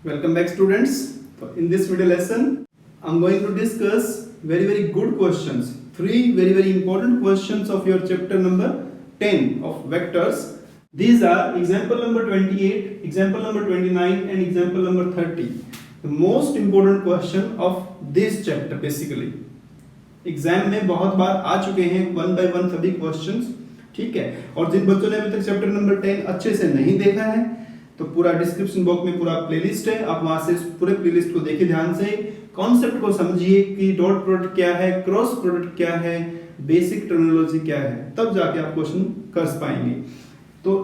Welcome back students. In this video lesson, I'm going to discuss very good questions. Three very important questions of your chapter number 10 of vectors. These are example number 28, example number 29 and example number 30. The most important question of this chapter basically. Exam में बहुत बार आ चुके हैं one by one सभी questions, ठीक है। और जिन बच्चों ने अभी तक चैप्टर नंबर 10 अच्छे से नहीं देखा है तो पूरा डिस्क्रिप्शन बॉक्स में पूरा प्लेलिस्ट है, आप वहां से पूरे प्लेलिस्ट को देखिए ध्यान से, कॉन्सेप्ट को समझिए कि डॉट प्रोडक्ट क्या है, क्रॉस प्रोडक्ट क्या है, बेसिक टर्मिनोलॉजी क्या है, तब जाके आप क्वेश्चन कर पाएंगे। तो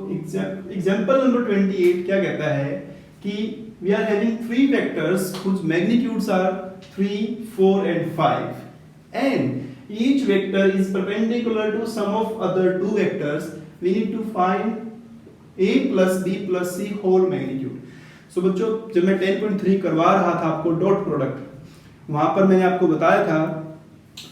एग्जांपल नंबर 28 क्या कहता है कि we are having three vectors whose magnitudes are 3, 4 and 5 and each vector is perpendicular to sum of other two vectors. We need to find a plus b plus c whole magnitude. So बच्चों जब मैं 10.3 करवा रहा था आपको dot product, वहां पर मैंने आपको बताया था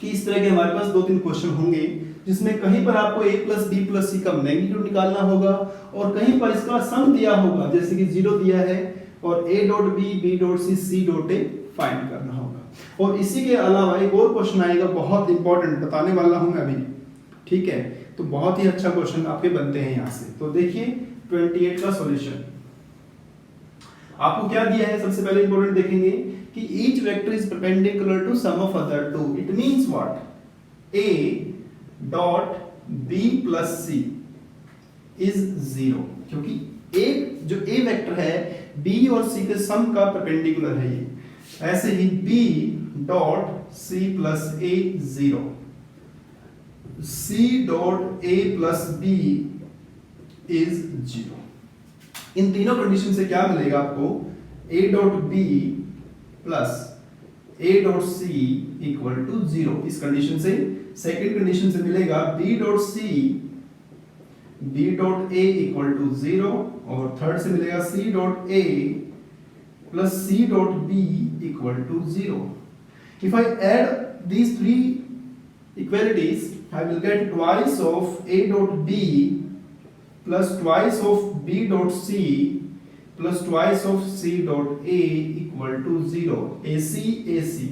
कि इस तरह के हमारे पास दो तीन क्वेश्चन होंगे जिसमें कहीं पर आपको a plus b plus c का मैग्नीट्यूड निकालना होगा और कहीं पर इसका सम दिया होगा, जैसे कि 0 दिया है और a dot b, b dot c, c dot a find करना होगा। और इसी के अलावा एक और क्वेश्चन आएगा बहुत इंपॉर्टेंट, बताने वाला हूं मैं अभी, ठीक है। तो बहुत ही अच्छा क्वेश्चन आपके बनते हैं यहां से। तो देखिए 28 का सॉल्यूशन आपको क्या दिया है, सबसे पहले इंपॉर्टेंट देखेंगे कि each vector is perpendicular to sum of other two. It means what, a dot b plus c is 0, क्योंकि एक जो a वेक्टर है b और c के सम का परपेंडिकुलर है ये। ऐसे ही b dot c plus a 0, c dot a plus b is 0। इन तीनों कंडीशन से क्या मिलेगा आपको, a dot b plus a dot c equal to 0। इस कंडीशन से, सेकेंड कंडीशन से मिलेगा b dot c b dot a equal to 0 और थर्ड से मिलेगा c dot a plus c dot b equal to 0. If I add these three equalities, I will get twice of a dot b plus twice of b dot c plus twice of c dot a equal to 0. ac ac,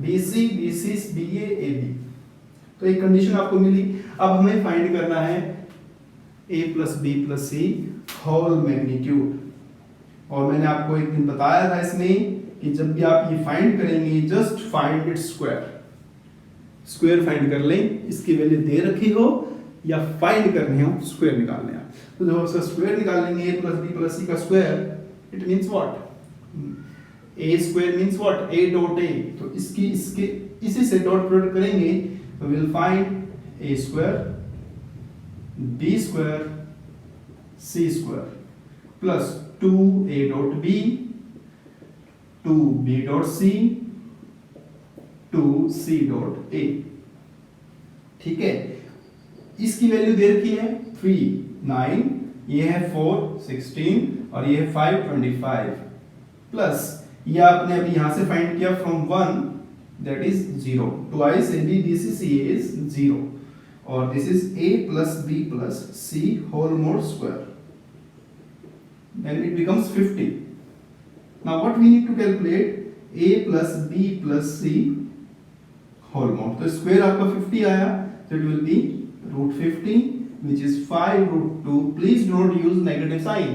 bc bc, ba ab। तो एक condition आपको मिली। अब हमें find करना है a plus b plus c whole magnitude. और मैंने आपको एक दिन बताया था इसमें कि जब भी आप ये फाइंड करेंगे just find its square, square find कर लें, इसकी वैल्यू दे रखी हो या फाइंड करनी हो, स्क्वायर निकालने हैं। तो जब उसका स्क्वायर निकालेंगे a plus b plus c का square, it means what, a square means what, a dot a। तो इसके इसी से डॉट प्रोडक्ट करेंगे तो will find a square b square c square plus 2a dot b, 2b dot c, 2c dot a, ठीक है। इसकी value दे रखी है 3, 9, ये है 4, 16 और ये है 5, 25 प्लस ये आपने अभी यहां से फाइंड किया from 1 that is 0, twice ab bc ca is 0 और this is a plus b plus c whole mod square, then it becomes 50. Now what we need to calculate, a plus b plus c whole mod। तो square आपका 50 आया, so it will be root 50 which is 5 root 2। Please do not use negative sign,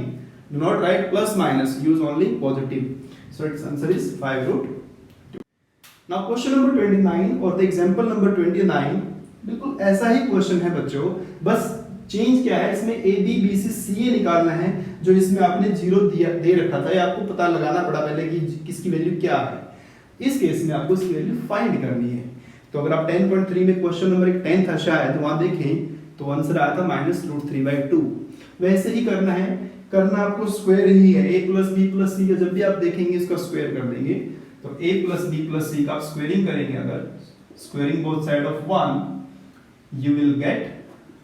do not write plus minus, use only positive, so its answer is 5 root 2। Now question number 29 और the example number 29 बिल्कुल ऐसा ही question है बच्चों, बस change क्या है, इसमें a b b c c a निकालना है, जो इसमें आपने 0 दे रखा था, ये आपको पता लगाना पड़ा पहले कि किसकी वैल्यू क्या है। इस केस में आपको इसकी वैल्यू फाइंड करनी है। तो अगर आप 10.3 में क्वेश्चन नंबर 10 था शायद, तो वहां देखें तो आंसर आया था -√3/2। वैसे ही करना है, करना आपको स्क्वायर ही है, a plus b plus c का जब भी आप देखेंगे इसका स्क्वायर कर देंगे। तो a plus b plus c का आप स्क्वायरिंग करेंगे, अगर squaring both side of 1 you will get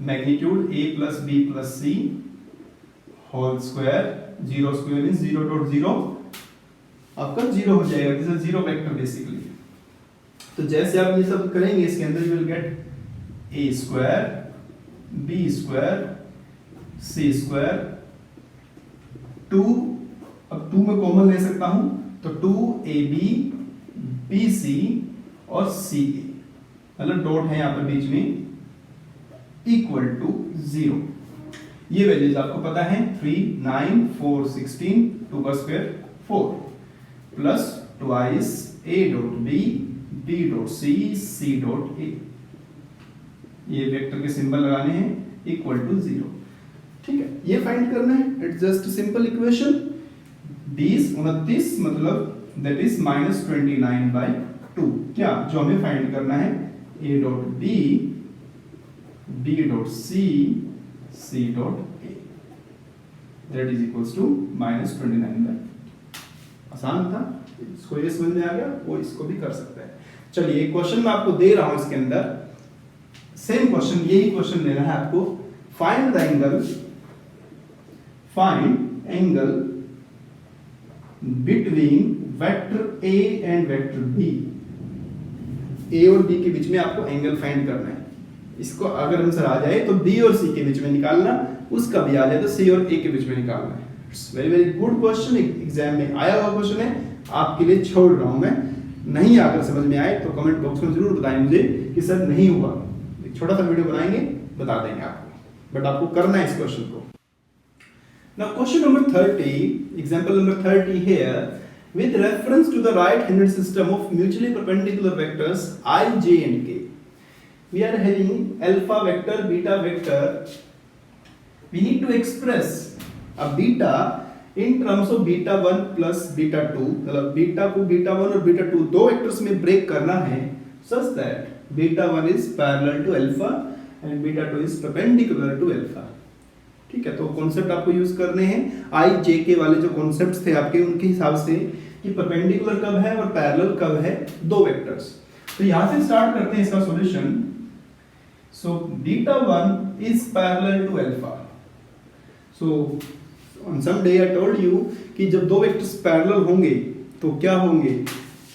magnitude a plus b plus c whole square, 0 square means 0 dot 0 आपका 0 हो जाएगा, दिस इज 0 वेक्टर बेसिकली। तो जैसे आप ये सब करेंगे इसके अंदर you will get a square b square c square 2 अब 2 में कॉमन ले सकता हूं तो 2ab bc और ca, मतलब डॉट है यहां पर बीच में, इक्वल टू 0। ये वैल्यूज आपको पता है 3 9 4 16, 2 का square 4 plus twice a dot b b dot c c dot a, ये वेक्टर के सिंबल लगाने हैं, इक्वल टू 0। ठीक है, ये फाइंड करना है, इट्स जस्ट सिंपल इक्वेशन। 20 मतलब दैट इज -29/2, क्या जो हमें फाइंड करना है a dot b b dot c c dot a, that is equals to -29/2। आसान था, इसको ये समझ में आ गया, वो इसको भी कर सकता है। चलिए एक क्वेश्चन मैं आपको दे रहा हूं, इसके अंदर सेम क्वेश्चन, यही क्वेश्चन लेना है आपको। Find the angle between vector a and vector b। a और b के बीच में आपको एंगल फाइंड करना है। इसको अगर आंसर आ जाए तो b और c के बीच में निकालना, उसका भी आ जाए तो c और a के बीच में निकालना है। It's very very good question, exam में आया हुआ क्वेश्चन है, आपके लिए छोड़ रहा हूं मैं। नहीं अगर समझ में आए तो कमेंट बॉक्स में जरूर बताएं मुझे कि सर नहीं हुआ, एक छोटा सा वीडियो बनाएंगे, बता देंगे आपको, बट आपको करना है इस क्वेश्चन को। Now question number 30, example number 30 here, with reference to the right-handed system of mutually perpendicular vectors I, j and k. We are having alpha vector, beta vector. We need to express a beta in terms of beta 1 plus beta 2. मतलब beta को beta 1 और beta 2 दो vectors में break करना है, such that beta 1 is parallel to alpha and beta 2 is perpendicular to alpha. ठीक है, तो कॉन्सेप्ट आपको यूज करने हैं आई जे के वाले जो कॉन्सेप्ट्स थे आपके, उनके हिसाब से कि परपेंडिकुलर कब है और पैरेलल कब है दो वेक्टर्स। तो यहां से स्टार्ट करते हैं इसका solution. So beta 1 is parallel to alpha. So on some day I told you कि जब दो वेक्टर्स पैरेलल होंगे तो क्या होंगे,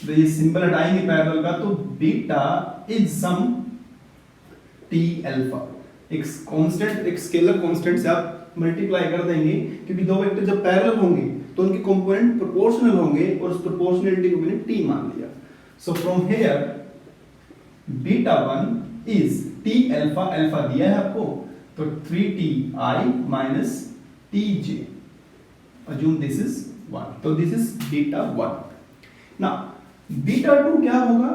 तो ये सिंबल हटाएंगे पैरेलल का, तो beta is some T alpha. एक कांस्टेंट, एक स्केलर कांस्टेंट से आप मल्टीप्लाई कर देंगे, क्योंकि दो वेक्टर जब पैरेलल होंगे तो उनके कंपोनेंट प्रोपोर्शनल होंगे और उस प्रोपोर्शनलिटी को मैंने टी मान लिया। So from here beta 1 is T alpha, alpha दिया है आपको, तो 3ti minus tj, assume this is 1, तो this is beta 1। now beta 2 क्या होगा,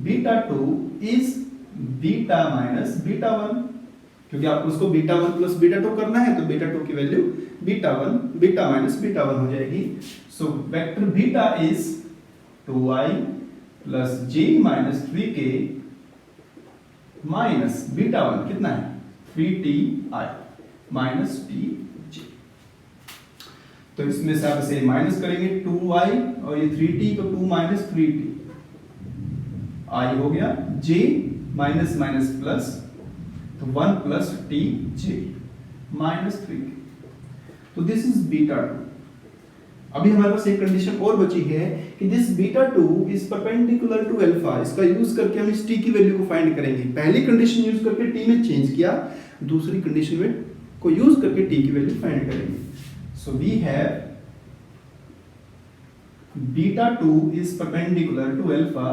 beta 2 is beta minus beta 1, क्योंकि आपको उसको बीटा 1 प्लस बीटा 2 करना है, तो बीटा 2 की value beta 1 beta minus beta 1 हो जाएगी। So vector beta is 2i plus j minus 3k minus beta 1 कितना है 3ti माइनस tj। तो इसमें से आप इसे माइनस करेंगे 2i और ये 3t को 2 माइनस 3t, i हो गया, j माइनस माइनस प्लस, तो 1 प्लस टी जे माइनस 3, तो दिस इज बीटा 2। अभी हमारे पास एक कंडीशन और बची है कि this beta 2 is perpendicular to alpha. इसका यूज करके हम इस टी की वैल्यू को फाइंड करेंगे। पहली कंडीशन यूज करके टी में चेंज किया, दूसरी कंडीशन में को यूज करके टी की वैल्यू फाइंड करेंगे। So we have beta 2 is perpendicular to alpha,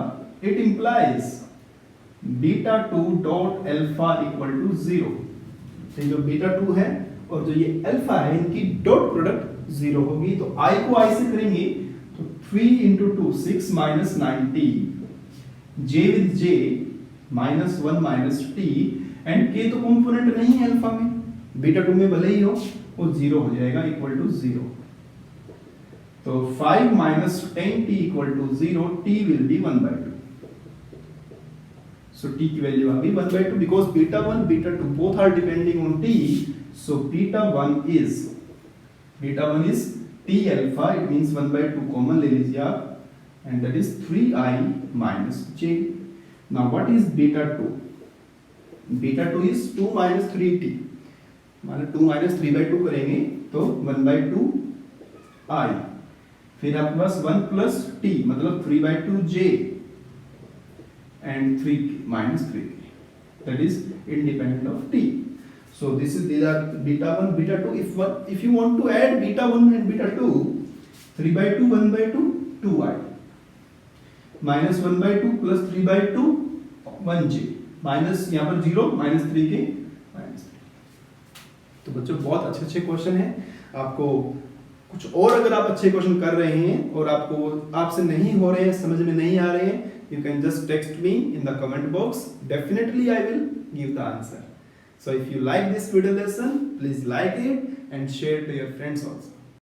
it implies beta 2 dot alpha equal to 0। तो जो बीटा 2 है और जो ये अल्फा है, इनकी डॉट प्रोडक्ट 0 होगी। तो i को i से करेंगे तो 3 into 2 6 minus 9t, j with j minus 1 minus t, and k तो कंपोनेंट नहीं है अल्फा में, बीटा 2 में भले ही हो, वो 0 हो जाएगा, इक्वल टू 0। तो 5 minus 10t equal to 0, t will be 1/2। So t की वैल्यू आ गई 1/2, because beta 1 beta 2 both are depending on t, so beta 1 is t alpha, it means 1/2 common ले लीजिए आप, and that is 3i minus j। now what is beta 2? beta 2 is 2 minus 3t, माने 2 minus 3/2 करेंगे तो 1/2 i, फिर आपके पास 1 plus t मतलब 3/2 j and 3 minus 3k, that is independent of t। so these are beta 1 beta 2। if you want to add beta 1 and beta 2, 3/2 1/2 2y, -1/2 + 3/2 1j, minus यहाँ पर 0 -3 के -3। तो बच्चों बहुत अच्छे अच्छे क्वेश्चन हैं। आपको कुछ और अगर आप अच्छे क्वेश्चन कर रहे हैं और आपसे नहीं हो रहे हैं, समझ में नहीं आ रहे हैं, you can just text me in the comment box. Definitely I will give the answer. So if you like this video lesson, please like it and share to your friends also.